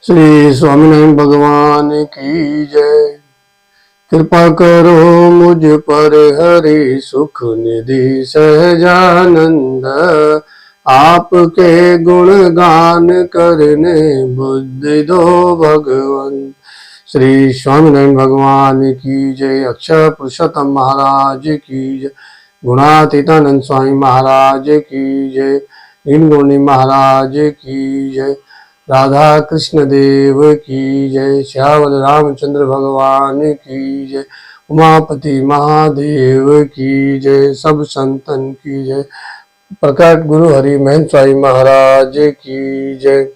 श्री स्वामीनारायण भगवान की जय। कृपा करो मुझ पर हरि सुख निधि सहजानंद, आपके गुण गान करने बुद्धि दो भगवान। श्री स्वामीनारायण भगवान की जय। अक्षर पुरुषोत्तम महाराज की जय। गुणातीतानंद स्वामी महाराज की जय। नीलगुणी महाराज की जय। राधा कृष्ण देव की जय। श्यावल रामचंद्र भगवान की जय। उमापति महादेव की जय। सब संतन की जय। प्रकट गुरु हरि महेंद्र स्वामी महाराज की जय।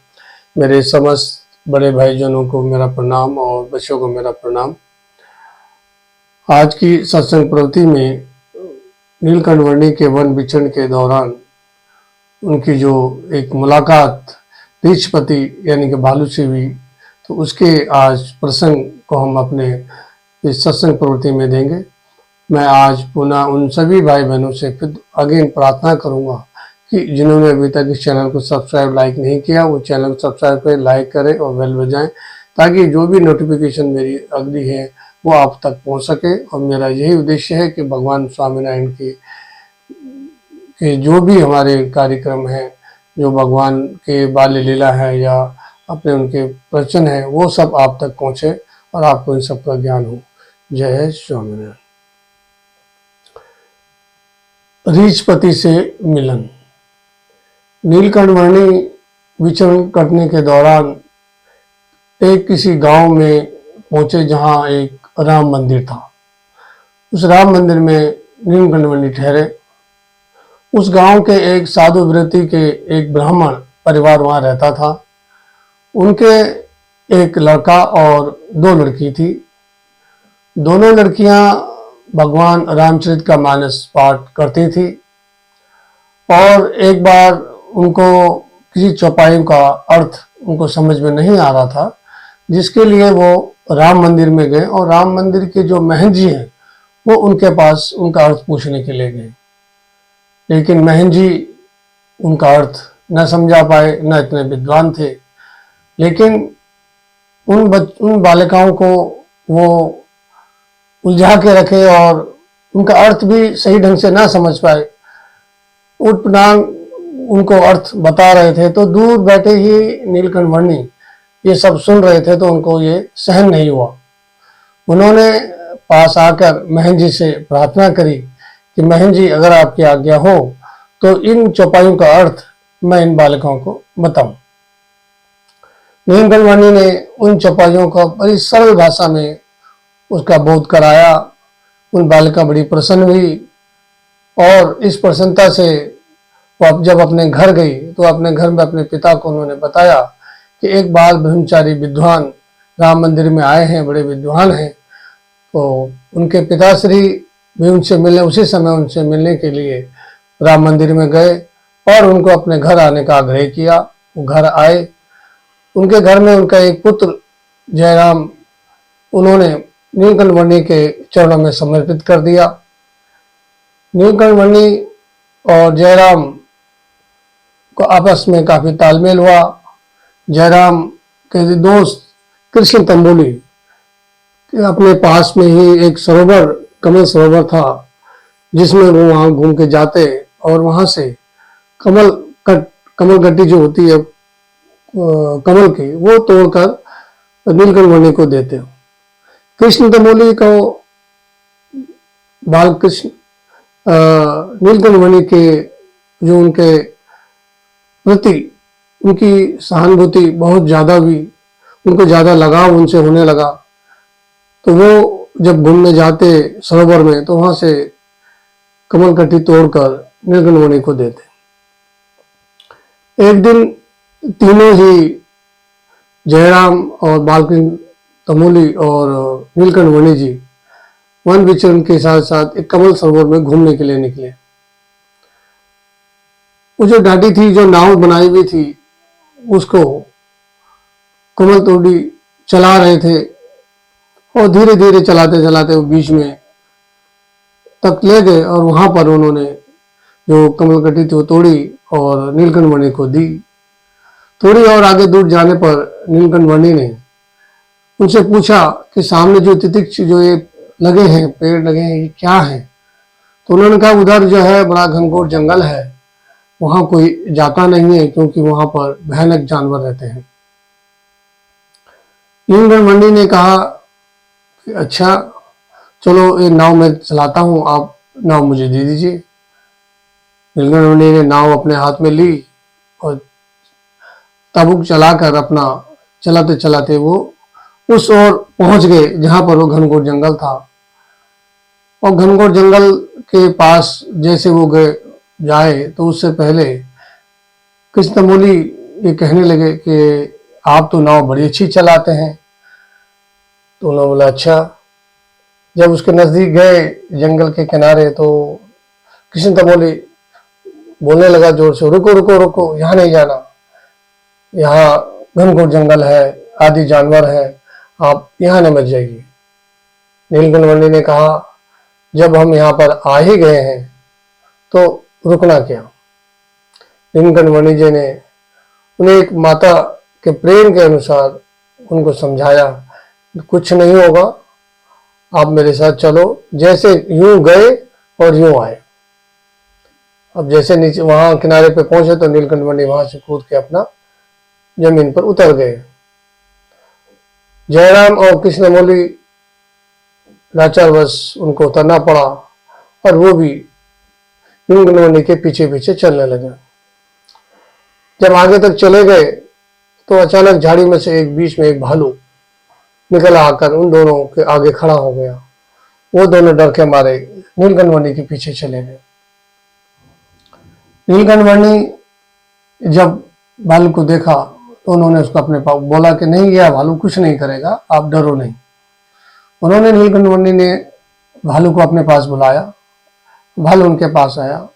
मेरे समस्त बड़े भाईजनों को मेरा प्रणाम और बच्चों को मेरा प्रणाम। आज की सत्संग प्रवृत्ति में नीलकंठ वर्णी के वन विचरण के दौरान उनकी जो एक मुलाकात रीछपति यानी कि भालू से हुई, तो उसके आज प्रसंग को हम अपने इस सत्संग प्रवृत्ति में देंगे। मैं आज पुनः उन सभी भाई बहनों से फिर अगेन प्रार्थना करूंगा कि जिन्होंने अभी तक इस चैनल को सब्सक्राइब लाइक नहीं किया, वो चैनल को सब्सक्राइब करें, लाइक करें और बेल बजाएं, ताकि जो भी नोटिफिकेशन मेरी अगली है वो आप तक पहुंच सके। और मेरा यही उद्देश्य है कि भगवान स्वामीनारायण के जो भी हमारे कार्यक्रम हैं, जो भगवान के बाल्य लीला है या अपने उनके प्रवचन है, वो सब आप तक पहुंचे और आपको इन सब का ज्ञान हो। जय स्वामीनारायण। रीछपति से मिलन। नीलकंठ वर्णी विचरण करने के दौरान एक किसी गांव में पहुंचे जहां एक राम मंदिर था। उस राम मंदिर में नीलकंठ वर्णी ठहरे। उस गांव के एक साधु वृत्ति के एक ब्राह्मण परिवार वहां रहता था। उनके एक लड़का और दो लड़की थी। दोनों लड़कियां भगवान रामचरित का मानस पाठ करती थी और एक बार उनको किसी चौपाई का अर्थ उनको समझ में नहीं आ रहा था, जिसके लिए वो राम मंदिर में गए और राम मंदिर के जो महंत जी हैं वो उनके पास उनका अर्थ पूछने के लिए गए। लेकिन महंत जी उनका अर्थ न समझा पाए, न इतने विद्वान थे। लेकिन उन बालिकाओं को वो उलझा के रखे और उनका अर्थ भी सही ढंग से ना समझ पाए। उटपटांग उनको अर्थ बता रहे थे, तो दूर बैठे ही नीलकंठ वर्णी ये सब सुन रहे थे, तो उनको ये सहन नहीं हुआ। उन्होंने पास आकर महंत जी से प्रार्थना करी कि महंत जी, अगर आपकी आज्ञा हो तो इन चौपाइयों का अर्थ मैं इन बालिकाओं को बताऊं। नीलकंठ वर्णी ने उन चौपाइयों का बड़ी सरल भाषा में उसका बोध कराया। उन बालिका बड़ी प्रसन्न हुई और इस प्रसन्नता से वो जब अपने घर गई तो अपने घर में अपने पिता को उन्होंने बताया कि एक बाल ब्रह्मचारी विद्वान राम मंदिर में आए हैं, बड़े विद्वान हैं। तो उनके पिताश्री भी उनसे मिलने, उसी समय उनसे मिलने के लिए राम मंदिर में गए और उनको अपने घर आने का आग्रह किया। वो घर आए। उनके घर में उनका एक पुत्र जयराम उन्होंने नीलकंठ वर्णी के चरणों में समर्पित कर दिया। नीलकंठ वर्णी और जयराम को आपस में काफी तालमेल हुआ। जयराम के दोस्त कृष्ण तंबोली अपने पास में ही एक सरोवर, कमल सरोवर था, जिसमें वो वहां घूम के जाते और वहां से कमल गट्टी जो होती है कमल की, वो तोड़कर नीलकंठ वर्णी को देते हो। कृष्ण तंबोली को बालकृष्ण नीलकंठ वर्णी के जो उनके प्रति उनकी सहानुभूति बहुत ज्यादा हुई, उनको ज्यादा लगाव उनसे होने लगा। तो वो जब घूमने जाते सरोवर में तो वहां से कमल कट्टी तोड़कर नीलकंठ वर्णी को देते। एक दिन तीनों ही जयराम और बालकृष्ण तंबोली और नीलकंठ वर्णी जी वन विचरण के साथ साथ एक कमल सरोवर में घूमने के लिए निकले। वो जो घाटी थी, जो नाव बनाई हुई थी, उसको कमल तोड़ी चला रहे थे और धीरे धीरे चलाते चलाते वो बीच में तक ले गए और वहां पर उन्होंने जो कमल कट्टी थी वो तोड़ी और नीलकंठ वर्णी को दी। थोड़ी और आगे दूर जाने पर नीलकंठवर्णी ने उनसे पूछा कि सामने जो तितिक्ष जो ये लगे हैं, पेड़ लगे हैं, ये क्या है? तो उन्होंने कहा उधर जो है बड़ा घनघोर जंगल है, वहां कोई जाता नहीं है क्योंकि वहां पर भयानक जानवर रहते हैं। नीलकंठवर्णी ने कहा कि अच्छा चलो ये नाव मैं चलाता हूँ, आप नाव मुझे दे दीजिए। नीलकंठवर्णी ने नाव अपने हाथ में ली और ताबूक चलाकर अपना चलाते चलाते वो उस ओर पहुंच गए जहां पर वो घनघोर जंगल था। और घनघोर जंगल के पास जैसे वो गए जाए तो उससे पहले कृष्णमौली ये कहने लगे कि आप तो नाव बड़ी अच्छी चलाते हैं। तो उन्होंने बोला अच्छा। जब उसके नजदीक गए जंगल के किनारे तो कृष्णमौली बोलने लगा जोर से, रुको रुको रुको, यहाँ नहीं जाना, यहाँ घनघोर जंगल है, आदि जानवर है, आप यहाँ न मत जाइए। नीलकंठवर्णी ने कहा जब हम यहाँ पर आ ही गए हैं तो रुकना क्या। नीलकंठवर्णी जी ने उन्हें एक माता के प्रेम के अनुसार उनको समझाया, कुछ नहीं होगा, आप मेरे साथ चलो, जैसे यूं गए और यूं आए। अब जैसे नीचे वहां किनारे पे पहुंचे तो नीलकंठवर्णी वहां से कूद के अपना जमीन पर उतर गए। जयराम और कृष्णमौली लाचारवश उनको उतरना पड़ा और वो भी नीलकंठवर्णी के पीछे पीछे चलने लगे। जब आगे तक चले गए तो अचानक झाड़ी में से एक बीच में एक भालू निकल आकर उन दोनों के आगे खड़ा हो गया। वो दोनों डर के मारे नीलकंठवर्णी के पीछे चले गए। नीलकंठवर्णी जब भालू को देखा तो उन्होंने उसको अपने पास बोला कि नहीं, यह भालू कुछ नहीं करेगा, आप डरो नहीं। उन्होंने नीलकंठवर्णी ने भालू को अपने पास बुलाया। भालू उनके पास आया।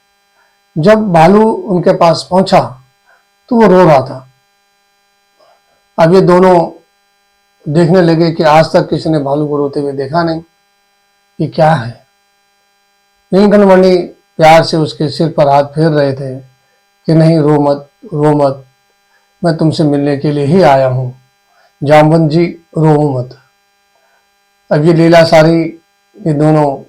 जब भालू उनके पास पहुंचा तो वो रो रहा था। अब ये दोनों देखने लगे कि आज तक किसी ने भालू को रोते हुए देखा नहीं, ये क्या है। नीलकंठवर्णी प्यार से उसके सिर पर हाथ फेर रहे थे कि नहीं, रो मत, रो मत, मैं तुमसे मिलने के लिए ही आया हूं, जामवंत जी रो मत। अब ये लीला सारी ये दोनों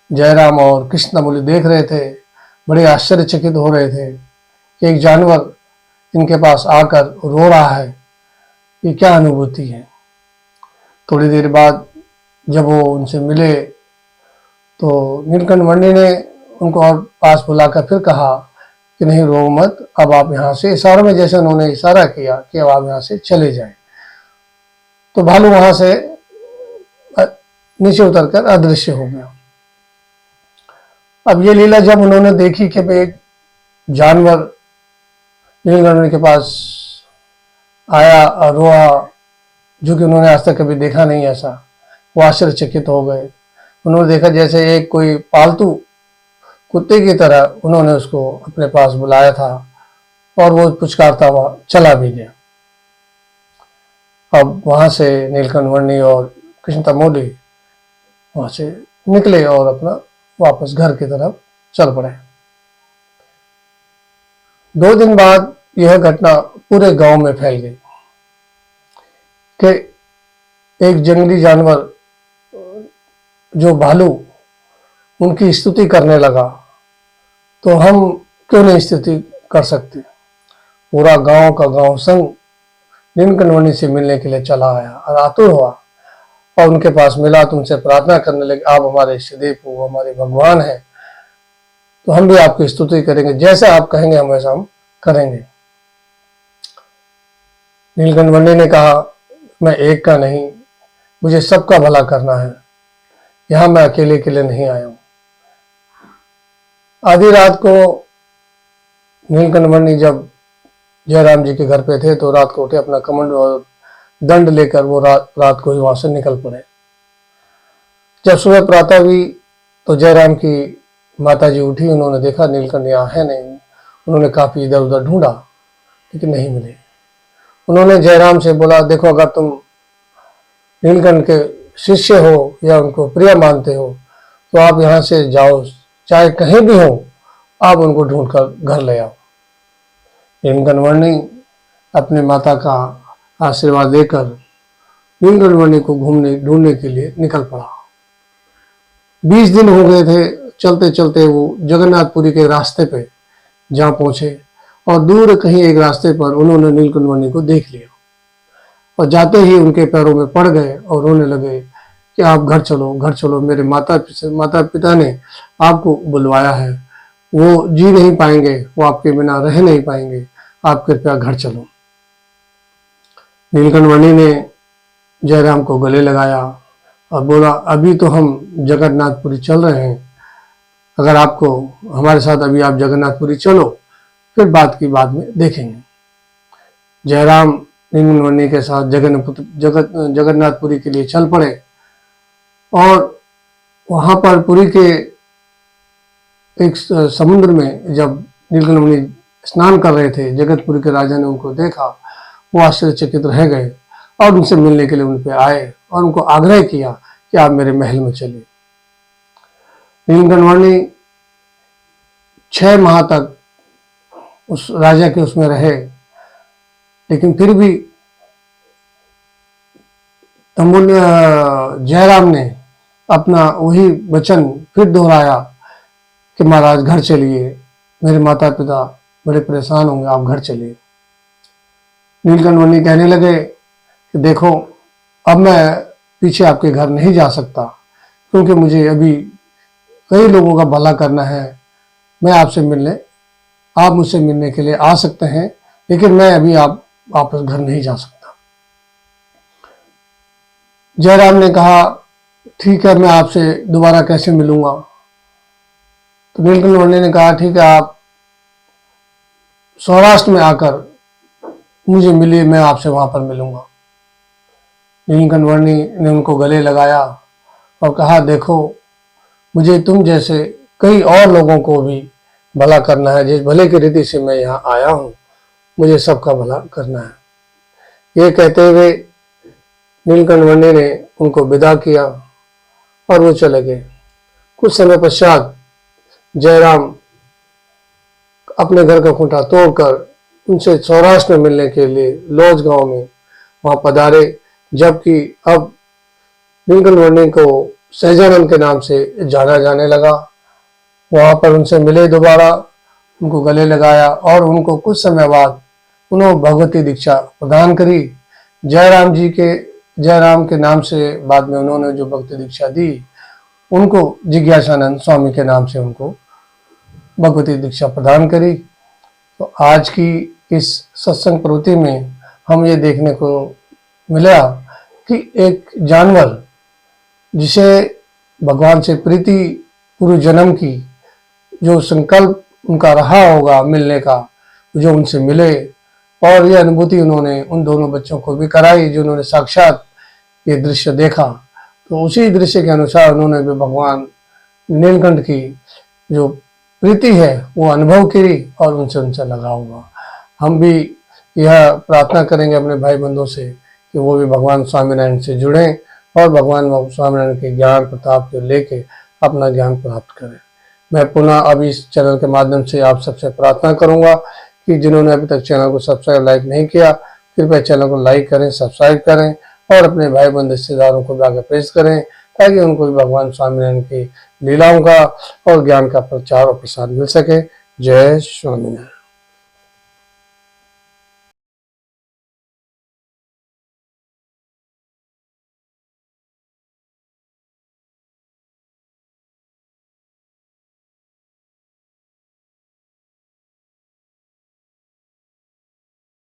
जयराम और कृष्णमौली देख रहे थे, बड़े आश्चर्यचकित हो रहे थे कि एक जानवर इनके पास आकर रो रहा है, ये क्या अनुभूति है। थोड़ी देर बाद जब वो उनसे मिले तो नीलकंठवर्णी ने उनको और पास बुलाकर फिर कहा कि नहीं, रो मत, अब आप यहाँ से, इशारों में जैसे उन्होंने इशारा किया कि अब आप यहाँ से चले जाएं। तो भालू वहां से नीचे उतरकर अदृश्य हो गया। अब ये लीला जब उन्होंने देखी कि एक जानवर नीलकंठवर्णी के पास आया और रोआ, जो कि उन्होंने आज तक कभी देखा नहीं ऐसा, वो आश्चर्यचकित हो गए। उन्होंने देखा जैसे एक कोई पालतू कुत्ते की तरह उन्होंने उसको अपने पास बुलाया था और वो पुचकारता हुआ चला भी गया। अब वहां से नीलकंठवर्णी और कृष्णमौली वहां से निकले और अपना वापस घर की तरफ चल पड़े। 2 दिन बाद यह घटना पूरे गांव में फैल गई कि एक जंगली जानवर जो भालू उनकी स्तुति करने लगा, तो हम क्यों नहीं स्तुति कर सकते। पूरा गांव का गांव संग नीलकंठवर्णी से मिलने के लिए चला आया और आतुर हुआ और उनके पास मिला, तुमसे प्रार्थना करने लगे, आप हमारे इष्टदेव हो, हमारे भगवान हैं, तो हम भी आपकी स्तुति करेंगे, जैसा आप कहेंगे हम वैसा हम करेंगे। नीलकंठवर्णी ने कहा मैं एक का नहीं, मुझे सबका भला करना है, यहां मैं अकेले के लिए नहीं आया हूं। आधी रात को नीलकंठवर्णी जब जयराम जी के घर पे थे तो रात को उठे, अपना कमंड और दंड लेकर वो रात को ही वहां से निकल पड़े। जब सुबह प्रातः हुई तो जयराम की माता जी उठी, उन्होंने देखा नीलकंठ यहाँ है नहीं। उन्होंने काफी इधर उधर ढूंढा लेकिन नहीं मिले। उन्होंने जयराम से बोला, देखो अगर तुम नीलकंठ के शिष्य हो या उनको प्रिय मानते हो तो आप यहाँ से जाओ, चाहे कहीं भी हो, आप उनको ढूंढकर घर ले आओ। नीलकंठवर्णी अपने माता का आशीर्वाद देकर नीलकंठ को ढूंढने के लिए निकल पड़ा। 20 दिन हो गए थे। चलते चलते वो जगन्नाथपुरी के रास्ते पे जा पहुंचे और दूर कहीं एक रास्ते पर उन्होंने नीलकंठ को देख लिया और जाते ही उनके पैरों में पड़ गए और रोने लगे कि आप घर चलो, घर चलो, मेरे माता पिता ने आपको बुलवाया है, वो जी नहीं पाएंगे, वो आपके बिना रह नहीं पाएंगे, आप कृपया घर चलो। नीलकंठ ने जयराम को गले लगाया और बोला, अभी तो हम जगन्नाथपुरी चल रहे हैं, अगर आपको हमारे साथ अभी आप जगन्नाथपुरी चलो, फिर बात की बाद में देखेंगे। जयराम नीलकंठ के साथ जगन्नाथपुरी के लिए चल पड़े और वहां पर पुरी के एक समुद्र में जब नीलकंठ स्नान कर रहे थे, जगतपुरी के राजा ने उनको देखा, वो आश्चर्यचकित रह गए और उनसे मिलने के लिए उन पे आए और उनको आग्रह किया कि आप मेरे महल में चलिए। नीलकंठ 6 माह तक उस राजा के उसमें रहे, लेकिन फिर भी जयराम ने अपना वही वचन फिर दोहराया कि महाराज घर चलिए, मेरे माता पिता बड़े परेशान होंगे, आप घर चलिए। नीलकंठ कहने लगे कि देखो, अब मैं पीछे आपके घर नहीं जा सकता, क्योंकि मुझे अभी कई लोगों का भला करना है। मैं आपसे मिलने, आप मुझसे मिलने के लिए आ सकते हैं, लेकिन मैं अभी आप वापस घर नहीं जा सकता। जयराम ने कहा, ठीक है, मैं आपसे दोबारा कैसे मिलूंगा? तो नीलकंठ ने कहा, ठीक है, आप सौराष्ट्र में आकर मुझे मिलिए, मैं आपसे वहां पर मिलूंगा। नीलकंठ ने उनको गले लगाया और कहा, देखो, मुझे तुम जैसे कई और लोगों को भी भला करना है, जिस भले की रीति से मैं यहाँ आया हूँ, मुझे सबका भला करना है। ये कहते हुए नीलकंठ ने उनको विदा किया और वो चले गए। कुछ समय पश्चात जयराम अपने घर का खूंटा तोड़कर उनसे सौराष्ट्र में मिलने के लिए लौज गांव में वहां पधारे, जबकि अब नीलकंठ को सहजानंद के नाम से जाना जाने लगा। वहां पर उनसे मिले दोबारा, उनको गले लगाया और उनको कुछ समय बाद उन्होंने भगवती दीक्षा प्रदान करी। जयराम के नाम से बाद में उन्होंने जो भक्ति दीक्षा दी, उनको जिज्ञासानंद स्वामी के नाम से उनको भगवती दीक्षा प्रदान करी। तो आज की इस सत्संग प्रवृत्ति में हम ये देखने को मिला कि एक जानवर जिसे भगवान से प्रीति पूर्व जन्म की जो संकल्प उनका रहा होगा मिलने का, जो उनसे मिले, और ये अनुभूति उन्होंने उन दोनों बच्चों को भी कराई जिन्होंने साक्षात ये दृश्य देखा। तो उसी दृश्य के अनुसार उन्होंने भी भगवान नीलकंठ की जो प्रीति है वो अनुभव करी और उनसे लगा हुआ। हम भी यह प्रार्थना करेंगे अपने भाई बंधुओं से कि वो भी भगवान स्वामीनारायण से जुड़ें और भगवान स्वामीनारायण के ज्ञान प्रताप को लेके अपना ज्ञान प्राप्त करें। मैं पुनः अब इस चैनल के माध्यम से आप सबसे प्रार्थना करूंगा कि जिन्होंने अभी तक चैनल को सब्सक्राइब लाइक नहीं किया, कृपया चैनल को लाइक करें, सब्सक्राइब करें और अपने भाई बंधु रिश्तेदारों को भी आगे प्रेस करें, ताकि उनको भी भगवान स्वामीनारायण की लीलाओं का और ज्ञान का प्रचार और प्रसार मिल सके। जय स्वामीनारायण।